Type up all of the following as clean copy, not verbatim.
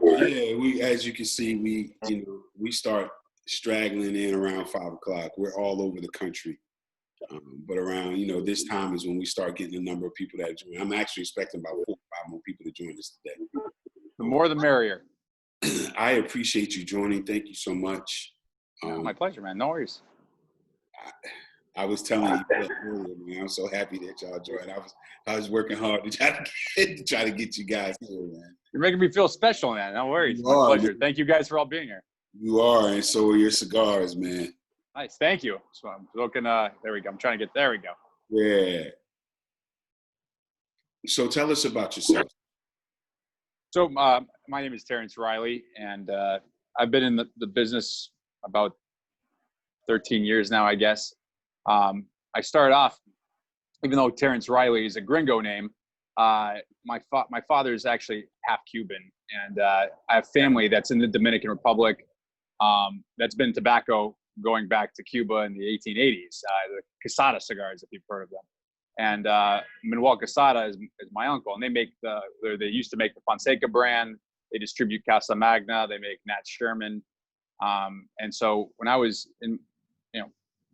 Yeah, as you can see, we start straggling in around 5 o'clock. We're all over the country. But around, this time is when we start getting a number of people that join. I'm actually expecting about 4 or 5 more people to join us today. The more the merrier. I appreciate you joining. Thank you so much. My pleasure, man. No worries. I was telling you earlier, man, I'm so happy that y'all joined. I was working hard to try to get you guys here, man. You're making me feel special, man. No worries. My pleasure. Man. Thank you guys for all being here. You are, and so are your cigars, man. Nice. Thank you. So I'm looking, there we go. I'm trying to there we go. Yeah. So tell us about yourself. So my name is Terrence Reilly, and I've been in the business about 13 years now, I guess. I started off, even though Terrence Reilly is a gringo name, my father is actually half Cuban, and I have family that's in the Dominican Republic that's been tobacco going back to Cuba in the 1880s, the Quesada cigars, if you've heard of them. And Manuel Quesada is my uncle, and they used to make the Fonseca brand. They distribute Casa Magna. They make Nat Sherman. And so when I was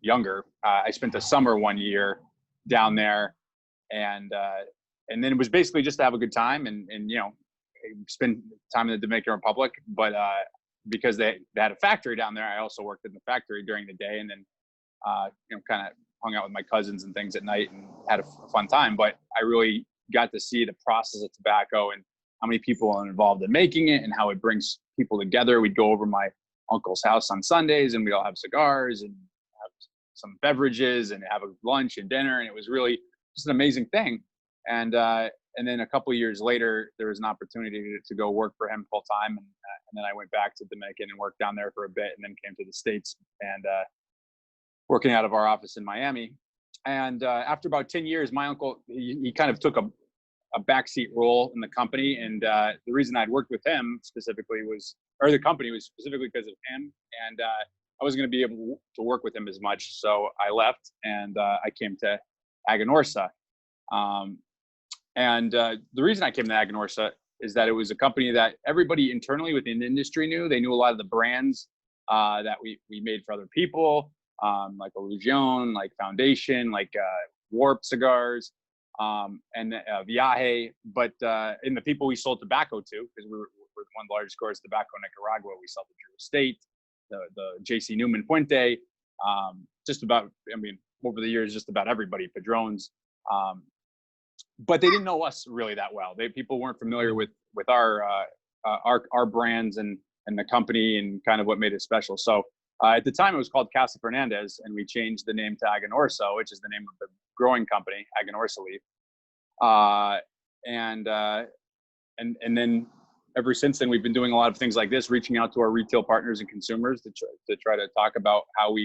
younger, I spent a summer one year down there, and then it was basically just to have a good time and spend time in the Dominican Republic. But because they had a factory down there, I also worked in the factory during the day, and then kind of hung out with my cousins and things at night and had a fun time. But I really got to see the process of tobacco and how many people are involved in making it and how it brings people together. We'd go over my uncle's house on Sundays, and we'd all have cigars and have some beverages and have a lunch and dinner. And it was really just an amazing thing. And then a couple of years later, there was an opportunity to go work for him full time. And then I went back to Dominican and worked down there for a bit, and then came to the States and working out of our office in Miami. And after about 10 years, my uncle, he kind of took a backseat role in the company. And the reason I'd worked with him specifically the company was specifically because of him. And I wasn't going to be able to work with him as much. So I left, and I came to Aganorsa. And the reason I came to Aganorsa is that it was a company that everybody internally within the industry knew. They knew a lot of the brands that we made for other people, like Illusion, like Foundation, like Warp Cigars, and Viaje. But in the people we sold tobacco to, because we're one of the largest growers of tobacco in Nicaragua, we sell to Drew Estate, the J.C. Newman Fuente, just about, over the years, just about everybody, Padrones. But they didn't know us really that well. People weren't familiar with our brands and the company and kind of what made it special. So at the time, it was called Casa Fernandez, and we changed the name to Aganorsa, which is the name of the growing company, Aganorsa Leaf. And then ever since then, we've been doing a lot of things like this, reaching out to our retail partners and consumers to try to talk about how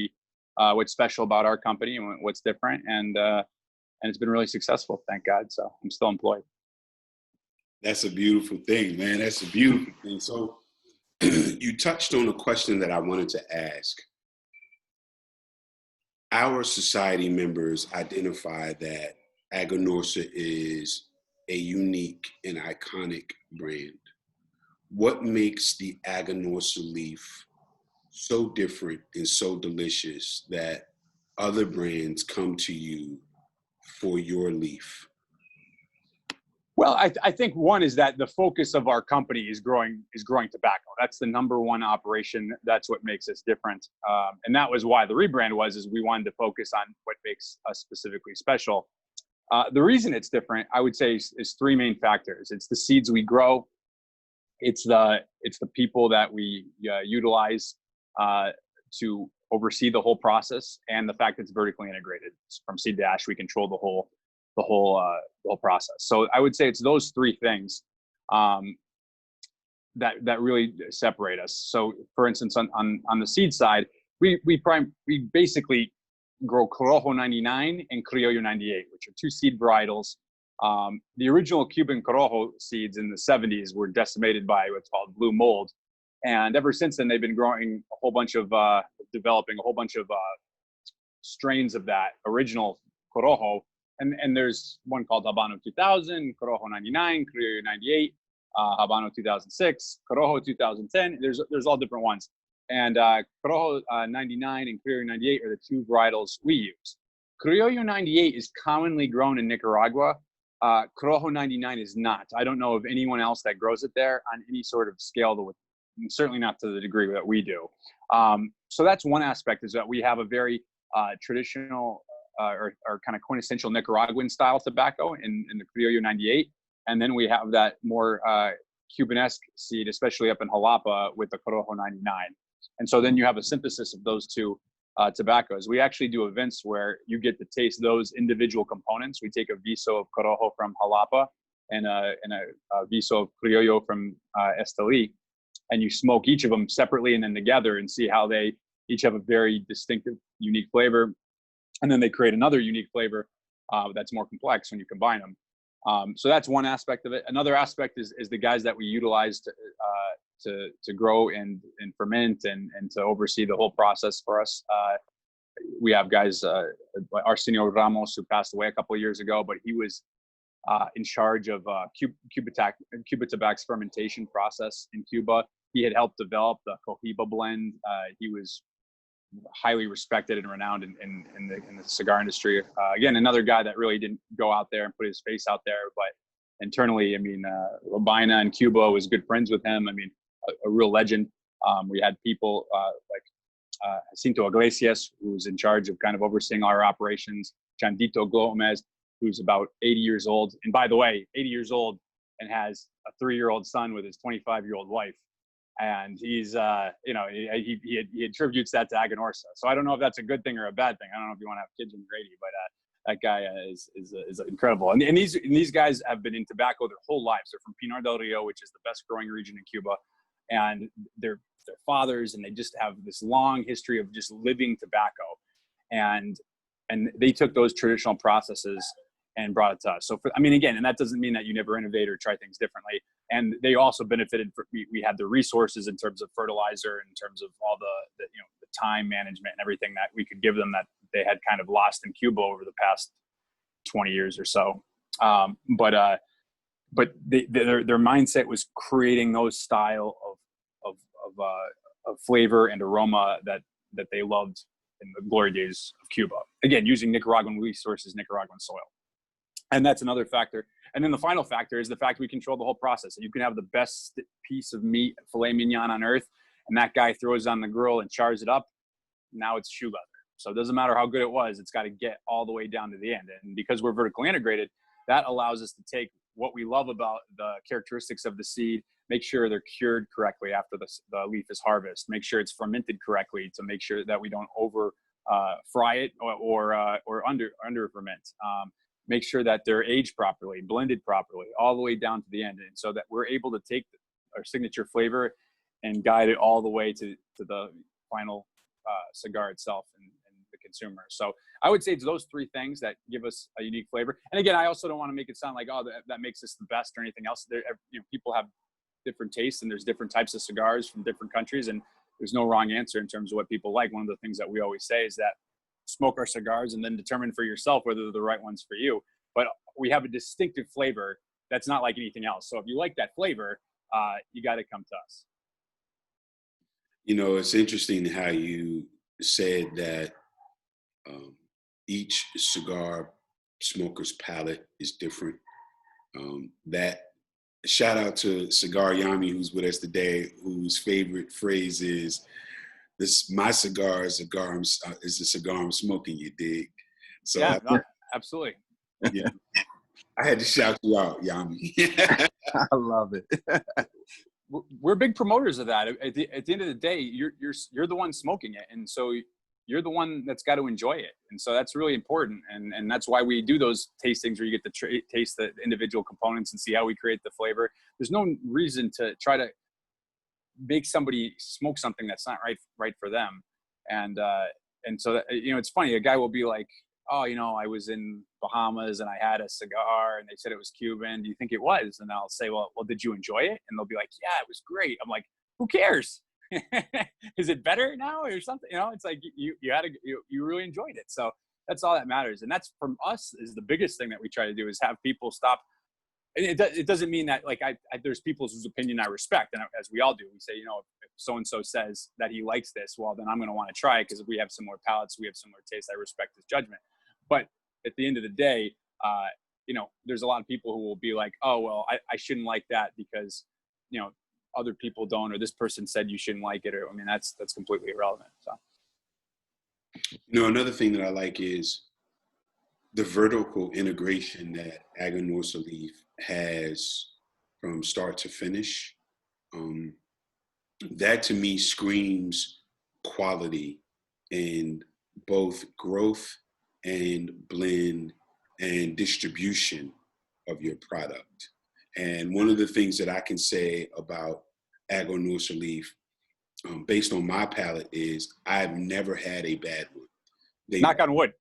what's special about our company and what's different. And it's been really successful, thank God. So I'm still employed. That's a beautiful thing, man. That's a beautiful thing. So you touched on a question that I wanted to ask. Our society members identify that Aganorsa is a unique and iconic brand. What makes the Aganorsa leaf so different and so delicious that other brands come to you for your leaf? Well, I think one is that the focus of our company is growing tobacco. That's the number one operation. That's what makes us different. And that was why the rebrand is we wanted to focus on what makes us specifically special. The reason it's different, I would say, is three main factors. It's the seeds we grow. It's the people that we utilize to oversee the whole process, and the fact that it's vertically integrated. From seed to ash, we control the whole process. So I would say it's those three things that really separate us. So, for instance, on the seed side, we basically grow Corojo 99 and Criollo 98, which are two seed varietals. The original Cuban Corojo seeds in the 70s were decimated by what's called blue mold. And ever since then, they've been growing developing a whole bunch of strains of that original Corojo. And there's one called Habano 2000, Corojo 99, Criollo 98. Habano 2006, Corojo 2010. There's all different ones. And Corojo 99 and Criollo 98 are the two varietals we use. Criollo 98 is commonly grown in Nicaragua. Corojo 99 is not. I don't know of anyone else that grows it there on any sort of scale, certainly not to the degree that we do. So that's one aspect, is that we have a very traditional or kind of quintessential Nicaraguan style tobacco in the Criollo 98. And then we have that more Cubanesque seed, especially up in Jalapa, with the Corojo 99. And so then you have a synthesis of those two tobaccos. We actually do events where you get to taste those individual components. We take a viso of Corojo from Jalapa and a viso of Criollo from Esteli, and you smoke each of them separately and then together and see how they each have a very distinctive, unique flavor. And then they create another unique flavor that's more complex when you combine them. So that's one aspect of it. Another aspect is the guys that we utilize to grow and ferment and to oversee the whole process for us. We have guys, Arsenio Ramos, who passed away a couple of years ago, but he was in charge of Cuba Tobacco's fermentation process in Cuba. He had helped develop the Cohiba blend. He was highly respected and renowned in the cigar industry. Again, another guy that really didn't go out there and put his face out there, but internally, I mean, Robina in Cuba was good friends with him. I mean, a real legend. We had people like Jacinto Iglesias, who was in charge of kind of overseeing our operations. Chandito Gomez, who's about 80 years old. And by the way, 80 years old and has a 3-year-old son with his 25-year-old wife. And he's, he attributes that to Aganorsa. So I don't know if that's a good thing or a bad thing. I don't know if you want to have kids when you're 80, but that guy is incredible. And these guys have been in tobacco their whole lives. They're from Pinar del Rio, which is the best growing region in Cuba. And they're fathers, and they just have this long history of just living tobacco. And they took those traditional processes and brought it to us. So, again, and that doesn't mean that you never innovate or try things differently. And they also benefited. We had the resources in terms of fertilizer, in terms of all the time management and everything that we could give them that they had kind of lost in Cuba over the past 20 years or so. But their mindset was creating those style of flavor and aroma that they loved in the glory days of Cuba. Again, using Nicaraguan resources, Nicaraguan soil. And that's another factor. And then the final factor is the fact we control the whole process. You can have the best piece of meat, filet mignon on earth, and that guy throws it on the grill and chars it up. Now it's shoe leather. So it doesn't matter how good it was, it's got to get all the way down to the end. And because we're vertically integrated, that allows us to take what we love about the characteristics of the seed, make sure they're cured correctly after the leaf is harvested, make sure it's fermented correctly to make sure that we don't over fry it or under ferment. Make sure that they're aged properly, blended properly, all the way down to the end. And so that we're able to take our signature flavor and guide it all the way to the final cigar itself and the consumer. So I would say it's those three things that give us a unique flavor. And again, I also don't want to make it sound like, that makes us the best or anything else. People have different tastes, and there's different types of cigars from different countries, and there's no wrong answer in terms of what people like. One of the things that we always say is that smoke our cigars and then determine for yourself whether they're the right ones for you. But we have a distinctive flavor that's not like anything else. So if you like that flavor, you got to come to us. It's interesting how you said that each cigar smoker's palate is different. That shout out to Cigar Yami, who's with us today, whose favorite phrase is, my cigar is the cigar I'm smoking, you dig? So yeah, absolutely. Yeah, I had to shout you out, Yami. I love it. We're big promoters of that. At the end of the day, you're the one smoking it, and so you're the one that's got to enjoy it. And so that's really important, and that's why we do those tastings where you get to taste the individual components and see how we create the flavor. There's no reason to try to make somebody smoke something that's not right for them. And so that, it's funny, a guy will be like, oh, I was in Bahamas and I had a cigar and they said it was Cuban. Do you think it was? And I'll say, well, did you enjoy it? And they'll be like, yeah, it was great. I'm like, who cares? Is it better now or something? It's like you really enjoyed it. So that's all that matters. And that's, from us, is the biggest thing that we try to do, is have people stop it doesn't mean that like there's people whose opinion I respect, and as we all do, we say, you know, if so and so says that he likes this, well, then I'm going to want to try it because we have similar palates, we have similar tastes. I respect his judgment, but at the end of the day, you know, there's a lot of people who will be like, oh well, I shouldn't like that because, you know, other people don't, or this person said you shouldn't like it, or I mean that's completely irrelevant. So, You know, another thing that I like is the vertical integration that Aganorsa Leaf has from start to finish. That to me screams quality in both growth and blend and distribution of your product. And one of the things that I can say about Aganorsa Leaf, based on my palate, is I've never had a bad one. They knock on wood.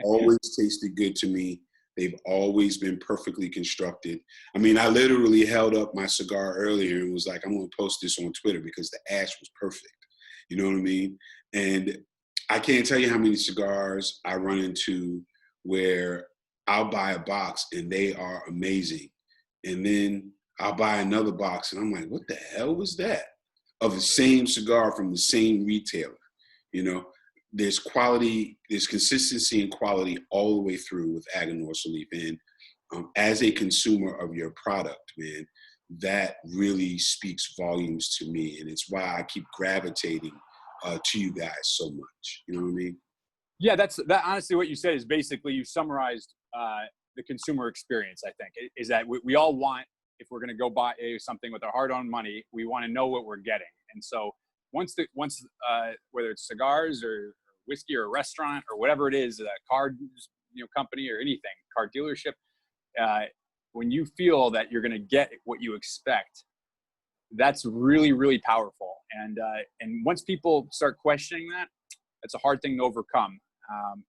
always tasted good to me. They've always been perfectly constructed. I mean, I literally held up my cigar earlier and was like, I'm going to post this on Twitter because the ash was perfect. You know what I mean? And I can't tell you how many cigars I run into where I'll buy a box and they are amazing. And then I'll buy another box and I'm like, what the hell was that? Of the same cigar from the same retailer, you know? There's quality, there's consistency and quality all the way through with Aganorsa Leaf. And as a consumer of your product, man, that really speaks volumes to me. And it's why I keep gravitating to you guys so much. You know what I mean? Yeah, that honestly what you said is basically you summarized the consumer experience, I think, is that we all want, if we're going to go buy something with our hard-earned money, we want to know what we're getting. And so once whether it's cigars or whiskey or a restaurant or whatever it is, a car, you know, company or anything, car dealership, when you feel that you're going to get what you expect, that's really, really powerful. And once people start questioning that, it's a hard thing to overcome.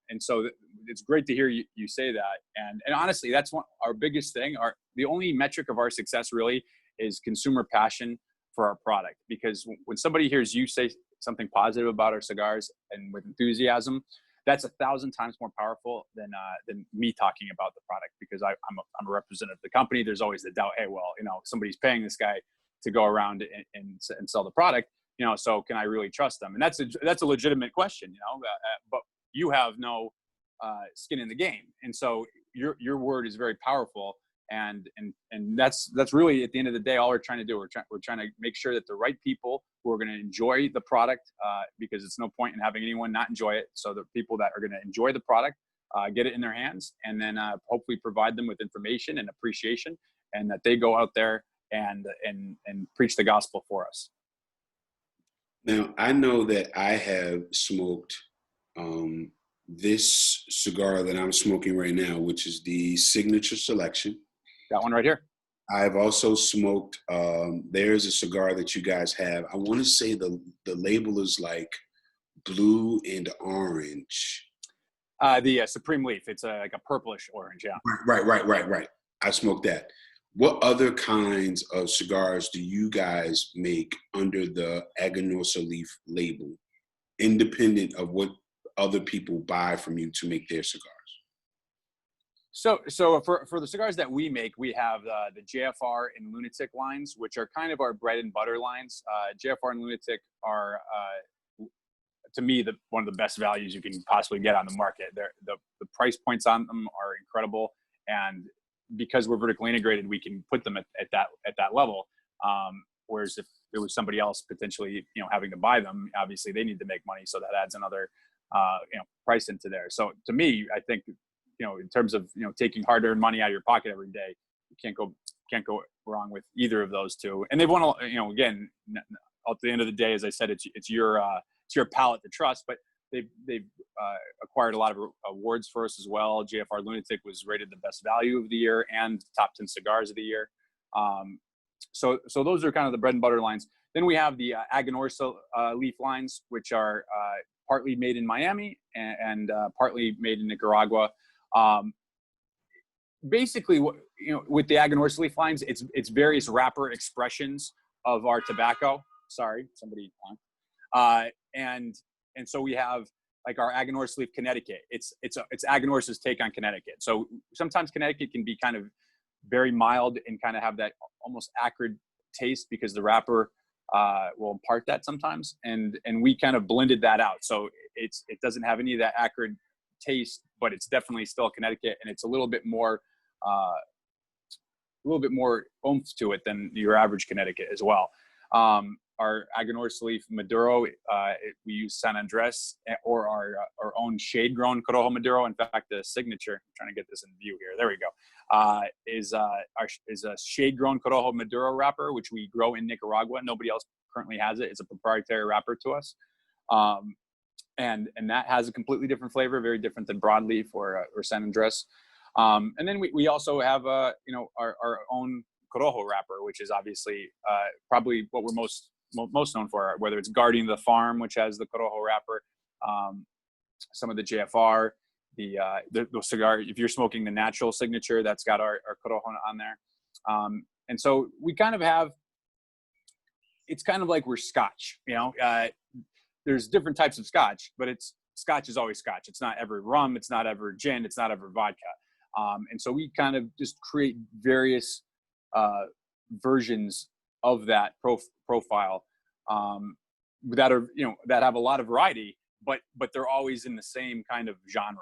And so it's great to hear you say that. And honestly, that's our biggest thing. The only metric of our success really is consumer passion for our product. Because when somebody hears you say something positive about our cigars and with enthusiasm, that's 1,000 times more powerful than me talking about the product. Because I'm a representative of the company. There's always the doubt, hey, well, you know, somebody's paying this guy to go around and sell the product, you know, so can I really trust them? And that's a legitimate question, you know, but you have no skin in the game. And so your word is very powerful. And that's really, at the end of the day, all we're trying to do. We're trying to make sure that the right people who are going to enjoy the product, because it's no point in having anyone not enjoy it. So the people that are going to enjoy the product, get it in their hands, and then hopefully provide them with information and appreciation, and that they go out there and preach the gospel for us. Now, I know that I have smoked this cigar that I'm smoking right now, which is the Signature Selection. That one right here. I've also smoked, there's a cigar that you guys have. I want to say the label is like blue and orange. The Supreme Leaf. It's like a purplish orange, yeah. Right. I smoked that. What other kinds of cigars do you guys make under the Aganorsa Leaf label, independent of what other people buy from you to make their cigars? So for the cigars that we make, we have the JFR and Lunatic lines, which are kind of our bread and butter lines. JFR and Lunatic are, to me, one of the best values you can possibly get on the market. The price points on them are incredible, and because we're vertically integrated, we can put them at that level. Whereas if it was somebody else potentially, you know, having to buy them, obviously they need to make money, so that adds another price into there. So to me, I think, you know, in terms of, you know, taking hard-earned money out of your pocket every day, you can't go wrong with either of those two. And they've won, you know, again, at the end of the day, as I said, it's your palate to trust, but they've acquired a lot of awards for us as well. JFR Lunatic was rated the best value of the year and top 10 cigars of the year. So those are kind of the bread and butter lines. Then we have the Aganorsa Leaf lines, which are partly made in Miami and partly made in Nicaragua. Basically, you know, with the Aganorsa Leaf lines, it's various wrapper expressions of our tobacco. Sorry, somebody. And so we have like our Aganorsa Leaf Connecticut. It's Aganorsa's take on Connecticut. So sometimes Connecticut can be kind of very mild and kind of have that almost acrid taste because the wrapper will impart that sometimes. And we kind of blended that out. So it doesn't have any of that acrid taste, but it's definitely still Connecticut, and it's a little bit more oomph to it than your average Connecticut as well. Our Aganorsa leaf Maduro, we use San Andres, or our own shade-grown Corojo Maduro. In fact, the signature, I'm trying to get this in view here. There we go. Is a shade-grown Corojo Maduro wrapper, which we grow in Nicaragua. Nobody else currently has it. It's a proprietary wrapper to us. And that has a completely different flavor, very different than broadleaf or San Andres. And then we also have our own Corojo wrapper, which is obviously probably what we're most known for, whether it's Guardian the Farm, which has the Corojo wrapper, some of the JFR, the cigar. If you're smoking the natural signature, that's got our Corojo on there. And so we kind of have, it's kind of like we're Scotch, there's different types of Scotch, but Scotch is always Scotch. It's not ever rum. It's not ever gin. It's not ever vodka. And so we kind of just create various versions of that profile that are, that have a lot of variety, but they're always in the same kind of genre.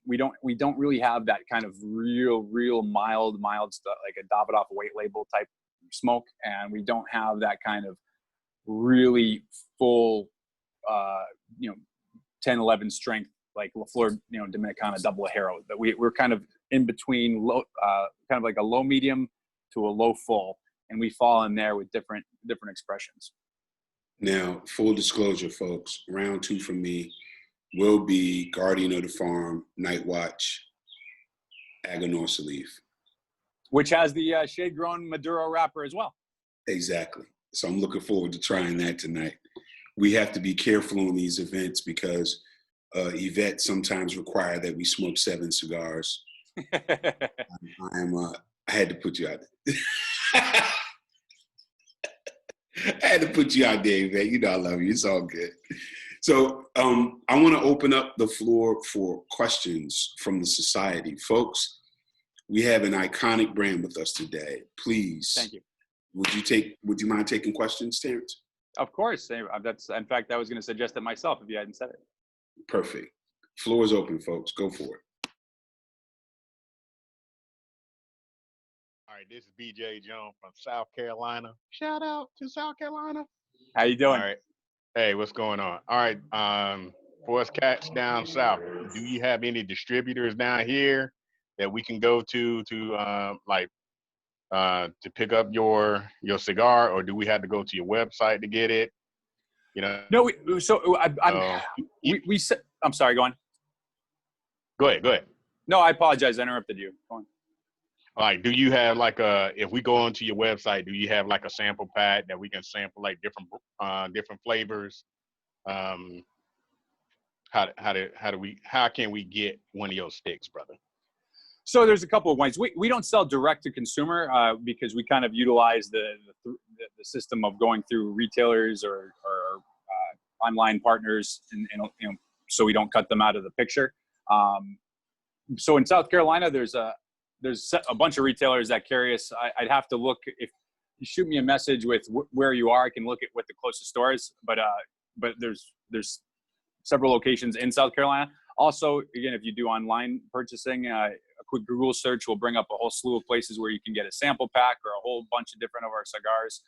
We don't really have that kind of real mild stuff, like a Davidoff white label type smoke. And we don't have that kind of really full, 10, 11 strength, like La Flor, Dominicana double Hero. That we're kind of in between low, kind of like a low medium to a low full. And we fall in there with different expressions. Now, full disclosure, folks, round 2 for me will be Guardian of the Farm, Night Watch, Aganorsa leaf. Which has the shade-grown Maduro wrapper as well. Exactly. So I'm looking forward to trying that tonight. We have to be careful on these events because Yvette sometimes require that we smoke 7 cigars. I had to put you out there. I had to put you out there, Yvette. I love you. It's all good. So I want to open up the floor for questions from the society. Folks, we have an iconic brand with us today. Please. Thank you. Would you mind taking questions, Terrence? Of course. In fact, I was going to suggest it myself if you hadn't said it. Perfect. Floor is open, folks. Go for it. All right, this is BJ Jones from South Carolina. Shout out to South Carolina. How you doing? All right. Hey, what's going on? All right. For us cats down south, do you have any distributors down here that we can go to pick up your cigar, or do we have to go to your website to get it? No. I'm sorry. Go on. Go ahead. No, I apologize. I interrupted you. Go on. Like, do you have if we go onto your website, do you have like a sample pack that we can sample like different flavors? How can we get one of your sticks, brother? So there's a couple of ways. We don't sell direct to consumer because we kind of utilize the system of going through retailers or online partners, and so we don't cut them out of the picture. So in South Carolina, there's a bunch of retailers that carry us. I'd have to look. If you shoot me a message with where you are, I can look at what the closest store is. But there's several locations in South Carolina. Also, again, if you do online purchasing, a quick Google search will bring up a whole slew of places where you can get a sample pack or a whole bunch of different of our cigars.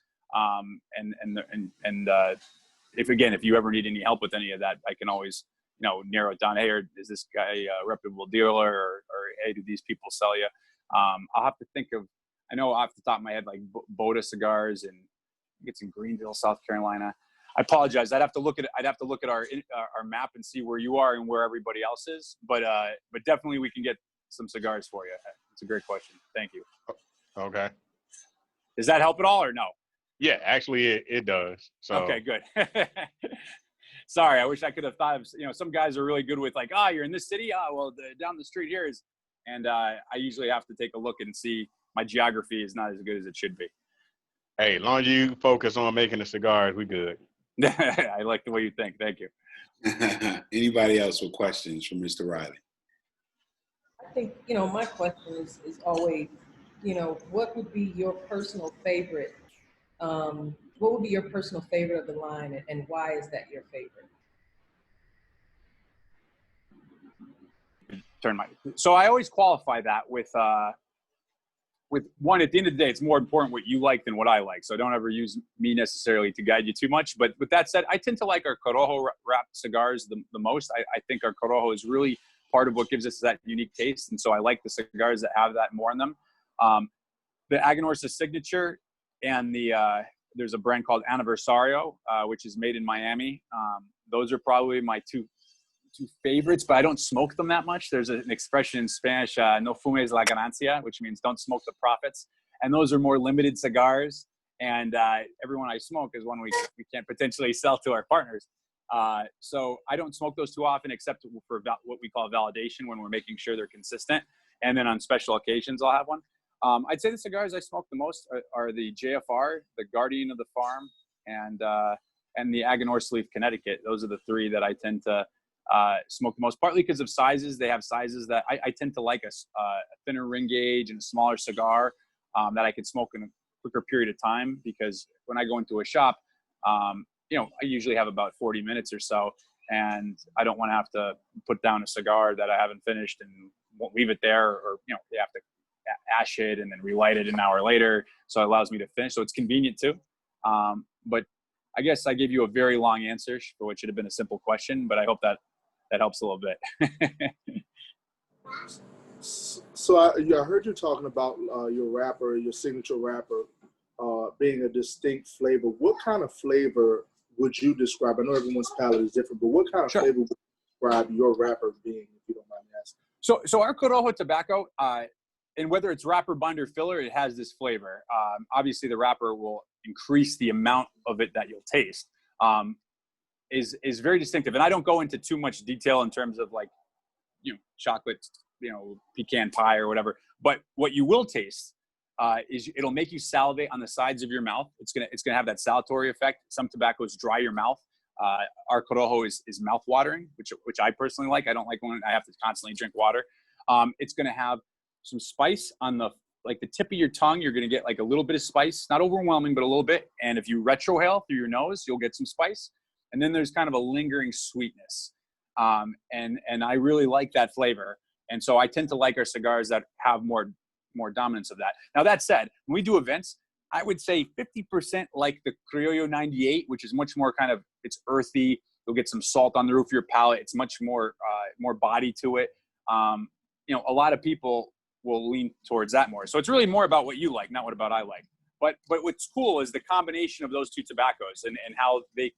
If you ever need any help with any of that, I can always narrow it down. Hey, is this guy a reputable dealer, or hey, do these people sell you? I'll have to think of. I know off the top of my head, like Boda Cigars, and it's in Greenville, South Carolina. I apologize. I'd have to look at our map and see where you are and where everybody else is. But definitely we can get some cigars for you. It's a great question. Thank you. Okay. Does that help at all or no? Yeah, actually it does. So. Okay, good. Sorry, I wish I could have thought of, some guys are really good with like, you're in this city? Down the street here is, and I usually have to take a look and see my geography is not as good as it should be. Hey, as long as you focus on making the cigars, we good. I like the way you think. Thank you. Anybody else with questions for Mr. Reilly? I think, my question is always, what would be your personal favorite? What would be your personal favorite of the line, and why is that your favorite? So I always qualify that with one, at the end of the day, it's more important what you like than what I like. So don't ever use me necessarily to guide you too much. But with that said, I tend to like our Corojo wrapped cigars the most. I think our Corojo is really part of what gives us that unique taste. And so I like the cigars that have that more in them. The Aganorsa Signature and there's a brand called Aniversario, which is made in Miami. Those are probably my two favorites, but I don't smoke them that much. There's an expression in Spanish, no fumes la ganancia, which means don't smoke the profits. And those are more limited cigars. And everyone I smoke is one we can't potentially sell to our partners. So I don't smoke those too often, except for what we call validation, when we're making sure they're consistent. And then on special occasions, I'll have one. I'd say the cigars I smoke the most are the JFR, the Guardian of the Farm, and the Aganorsa Leaf Connecticut. Those are the three that I tend to smoke the most, partly because of sizes. They have sizes that I tend to like, a thinner ring gauge and a smaller cigar that I can smoke in a quicker period of time, because when I go into a shop, I usually have about 40 minutes or so, and I don't want to have to put down a cigar that I haven't finished and won't leave it there, or they have to ash it and then relight it an hour later. So it allows me to finish. So it's convenient too. But I guess I gave you a very long answer for what should have been a simple question, but I hope that helps a little bit. So I heard you talking about your signature wrapper, being a distinct flavor. What kind of flavor would you describe? I know everyone's palate is different, but what kind of flavor would you describe your wrapper being, if you don't mind me asking? So our Corojo tobacco, and whether it's wrapper, binder, filler, it has this flavor. Obviously, the wrapper will increase the amount of it that you'll taste. Is very distinctive, and I don't go into too much detail in terms of chocolate, pecan pie or whatever. But what you will taste is it'll make you salivate on the sides of your mouth. It's gonna have that salivatory effect. Some tobaccos dry your mouth. Our Corojo is mouth watering, which I personally like. I don't like when I have to constantly drink water. It's gonna have some spice on the tip of your tongue. You're gonna get like a little bit of spice, not overwhelming, but a little bit. And if you retrohale through your nose, you'll get some spice. And then there's kind of a lingering sweetness. And I really like that flavor. And so I tend to like our cigars that have more dominance of that. Now, that said, when we do events, I would say 50% like the Criollo 98, which is much more it's earthy. You'll get some salt on the roof of your palate. It's much more body to it. A lot of people will lean towards that more. So it's really more about what you like, not what about I like. But what's cool is the combination of those two tobaccos and how they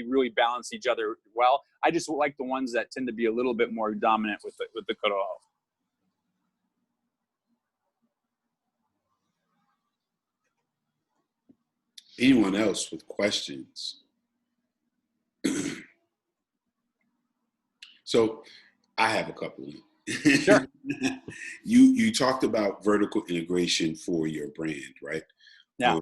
really balance each other well. I just like the ones that tend to be a little bit more dominant with the Corojo. Anyone else with questions? So I have a couple. Sure. You talked about vertical integration for your brand, right? Yeah.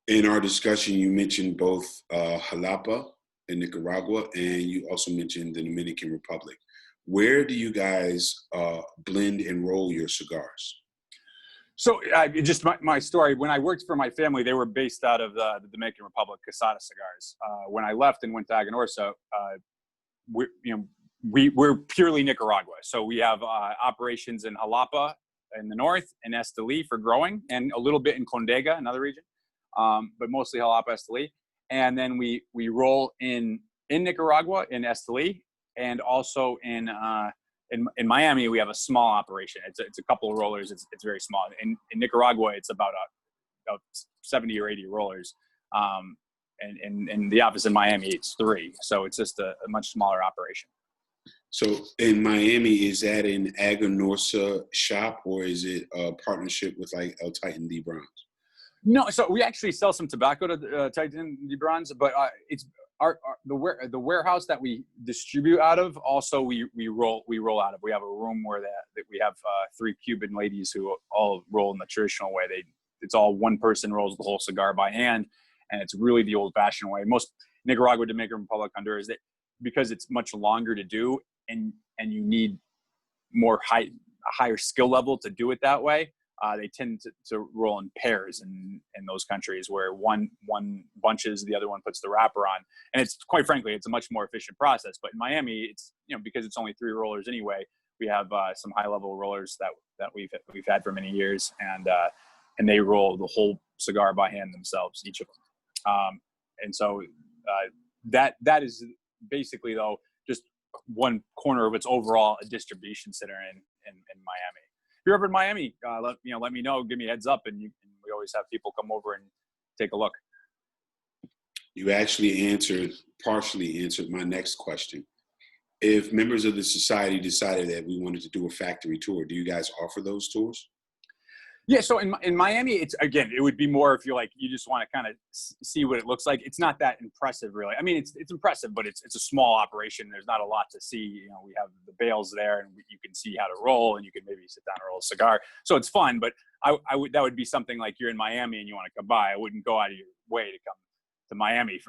In our discussion, you mentioned both Jalapa in Nicaragua, and you also mentioned the Dominican Republic. Where do you guys blend and roll your cigars? So just my story, when I worked for my family, they were based out of the Dominican Republic, Quesada Cigars. When I left and went to Aganorsa, we're purely Nicaragua. So we have operations in Jalapa in the north, and Esteli for growing, and a little bit in Condega, another region, but mostly Jalapa, Esteli. And then we roll in Nicaragua, in Esteli, and also in Miami, we have a small operation. It's a couple of rollers. It's very small. In Nicaragua, it's about 70 or 80 rollers. And in the office in Miami, it's 3. So it's just a much smaller operation. So in Miami, is that an Aganorsa shop, or is it a partnership with like El Titan D. Bronze? No, so we actually sell some tobacco to Titan D. Bronze, but it's the warehouse that we distribute out of. Also, we roll out of. We have a room where that we have 3 Cuban ladies who all roll in the traditional way. It's all one person rolls the whole cigar by hand, and it's really the old-fashioned way. Most Nicaragua, Dominican Republic, Honduras, because it's much longer to do, and you need a higher skill level to do it that way. they tend to roll in pairs in those countries where one bunches, the other one puts the wrapper on. And it's quite frankly, it's a much more efficient process. But in Miami, it's, because it's only 3 rollers anyway, we have some high level rollers that we've had for many years, and they roll the whole cigar by hand themselves, each of them. And so that is basically, though, just one corner of its overall distribution center in Miami. If you're ever in Miami, let me know, give me a heads up, and we always have people come over and take a look. You actually partially answered my next question. If members of the society decided that we wanted to do a factory tour, do you guys offer those tours? Yeah, so in Miami, it would be more if you just want to kind of see what it looks like. It's not that impressive, really. I mean, it's impressive, but it's a small operation. There's not a lot to see. We have the bales there, and you can see how to roll, and you can maybe sit down and roll a cigar. So it's fun, but that would be something like you're in Miami and you want to come by. I wouldn't go out of your way to come to Miami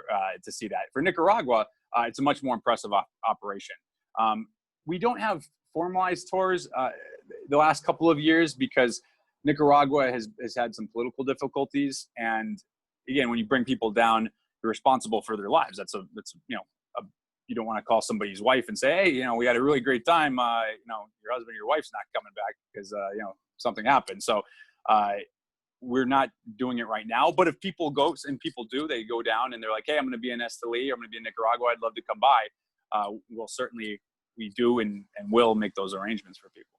to see that. For Nicaragua, it's a much more impressive operation. We don't have formalized tours the last couple of years because Nicaragua has had some political difficulties, and again, when you bring people down, you're responsible for their lives. You don't want to call somebody's wife and say, hey, we had a really great time. Your husband or your wife's not coming back because something happened. So we're not doing it right now. But if people go, and people do, they go down and they're like, hey, I'm going to be in Esteli, I'm going to be in Nicaragua, I'd love to come by. We do and will make those arrangements for people.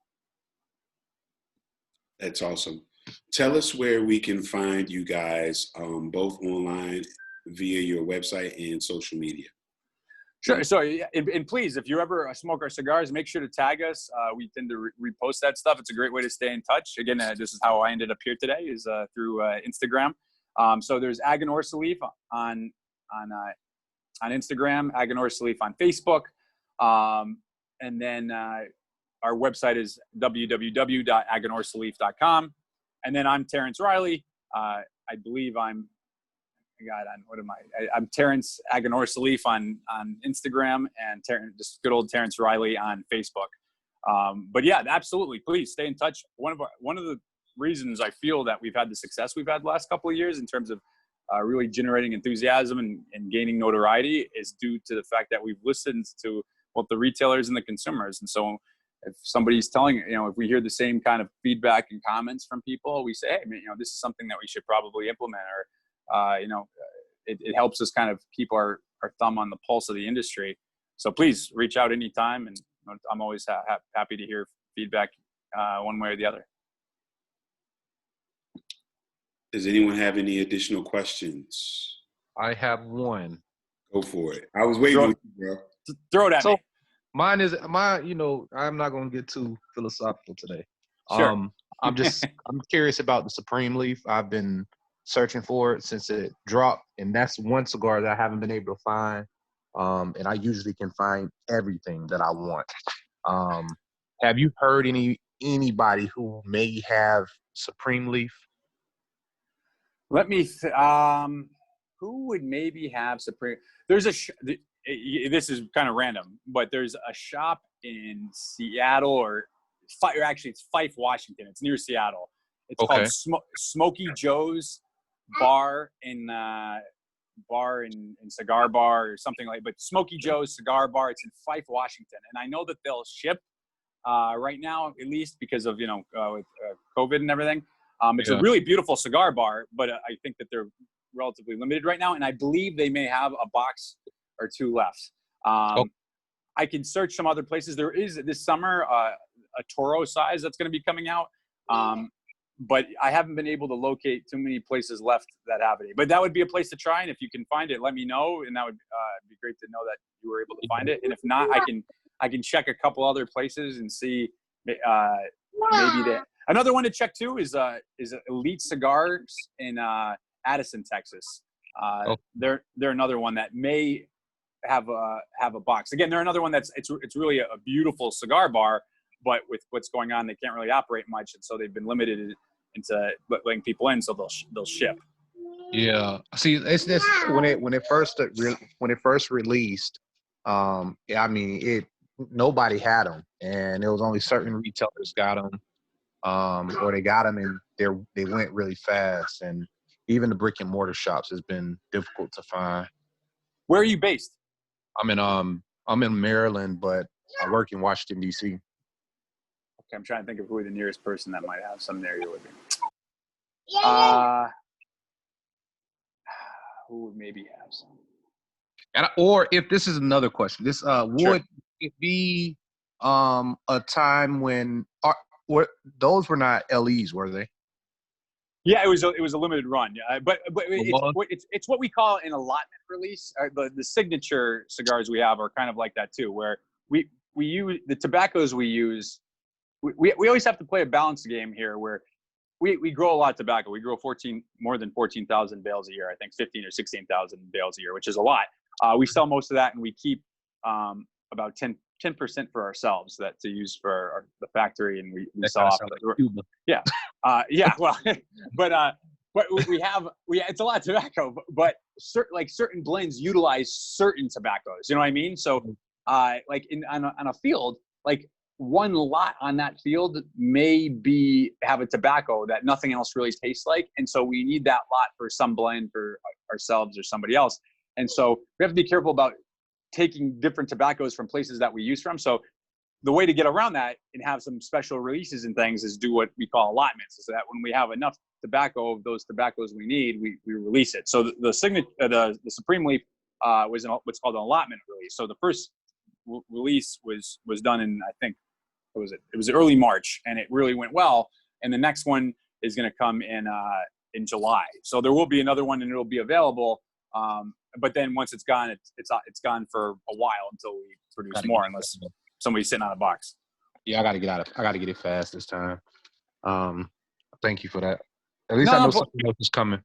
That's awesome. Tell us where we can find you guys, both online via your website and social media. Sure. So, and please, if you ever smoke our cigars, make sure to tag us. We tend to repost that stuff. It's a great way to stay in touch. Again, this is how I ended up here today, is through Instagram. So there's Aganorsa Leaf on Instagram, Aganorsa Leaf on Facebook, and then our website is www.aganorsaleaf.com. And then I'm Terrence Reilly. I believe I'm Terrence Aganorsa Leaf on Instagram, and just good old Terrence Reilly on Facebook. But yeah, absolutely. Please stay in touch. One of the reasons I feel that we've had the success we've had the last couple of years in terms of really generating enthusiasm and gaining notoriety is due to the fact that we've listened to both the retailers and the consumers. And so if somebody's telling, if we hear the same kind of feedback and comments from people, we say, hey, this is something that we should probably implement, or, it helps us kind of keep our thumb on the pulse of the industry. So please reach out anytime. And I'm always happy to hear feedback one way or the other. Does anyone have any additional questions? I have one. Go for it. I was waiting for you, bro. Throw it at me. I'm not going to get too philosophical today. Sure. I'm curious about the Supreme Leaf. I've been searching for it since it dropped, and that's one cigar that I haven't been able to find. And I usually can find everything that I want. Have you heard anybody who may have Supreme Leaf? Let me, who would maybe have Supreme? There's this is kind of random, but there's a shop in Seattle, or actually it's Fife, Washington. It's near Seattle. It's called Smoky Joe's Bar and Cigar Bar or something like. But Smoky Joe's Cigar Bar. It's in Fife, Washington, and I know that they'll ship right now, at least because of with COVID and everything. It's a really beautiful cigar bar, but I think that they're relatively limited right now, and I believe they may have a box or two left. I can search some other places. There is this summer a Toro size that's going to be coming out, but I haven't been able to locate too many places left that have it. But that would be a place to try, and if you can find it, let me know, and that would be great to know that you were able to find it. And if not, I can check a couple other places and see maybe that. Another one to check too is Elite Cigars in Addison, Texas. They're another one that may have a box. Again, they're another one it's really a beautiful cigar bar, but with what's going on, they can't really operate much, and so they've been limited into letting people in, so they'll ship. Yeah, see, it's this when it first released. Nobody had them, and it was only certain retailers got them. or they got them and they went really fast. And even the brick and mortar shops has been difficult to find. Where are you based? I'm in Maryland, but I work in Washington D.C. Okay, I'm trying to think of who the nearest person that might have some near you would be. Who would maybe have some? Or if this is another question, this would it be a time when those were not LEs, were they? Yeah, it was a limited run. Yeah, but it's what we call an allotment release. The signature cigars we have are kind of like that too, where we use the tobaccos we use. We always have to play a balanced game here, where we grow a lot of tobacco. We grow more than 14,000 bales a year. I think 15 or 16,000 bales a year, which is a lot. We sell most of that, and we keep about 10% for ourselves that to use for the factory, and we sell off. Yeah, yeah. Well, but it's a lot of tobacco, but certain blends utilize certain tobaccos. You know what I mean? So, like on a field, like one lot on that field may have a tobacco that nothing else really tastes like, and so we need that lot for some blend for ourselves or somebody else. And so we have to be careful about taking different tobaccos from places that we use from. So the way to get around that and have some special releases and things is do what we call allotments, so that when we have enough tobacco of those tobaccos we need, we release it. So the Supreme Leaf was what's called an allotment release. So the first release was done in, I think, it was early March, and it really went well. And the next one is going to come in July. So there will be another one, and it'll be available. But then once it's gone, it's gone for a while until we produce more, unless somebody's sitting on a box. Yeah, I got to get it fast this time. Thank you for that. At least I know something else is coming.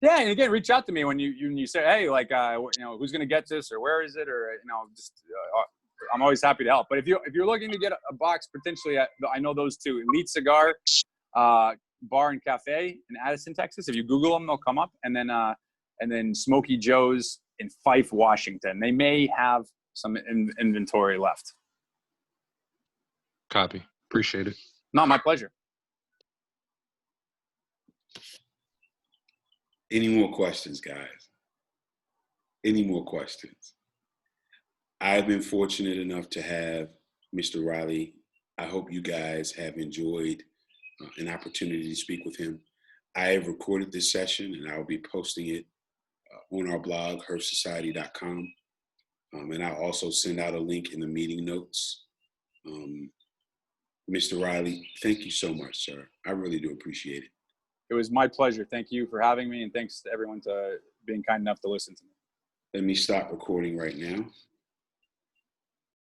Yeah, and again, reach out to me when you say, hey, like, who's going to get this, or where is it, or just I'm always happy to help. But if you're looking to get a box, potentially, I know those two: Elite Cigar Bar and Cafe in Addison, Texas. If you Google them, they'll come up, and then Smokey Joe's in Fife, Washington. They may have some inventory left. Copy. Appreciate it. No, my pleasure. Any more questions, guys? Any more questions? I've been fortunate enough to have Mr. Reilly. I hope you guys have enjoyed an opportunity to speak with him. I have recorded this session, and I'll be posting it on our blog, herbsociety.com. And I'll also send out a link in the meeting notes. Mr. Reilly, thank you so much, sir. I really do appreciate it. It was my pleasure. Thank you for having me, and thanks to everyone for being kind enough to listen to me. Let me stop recording right now.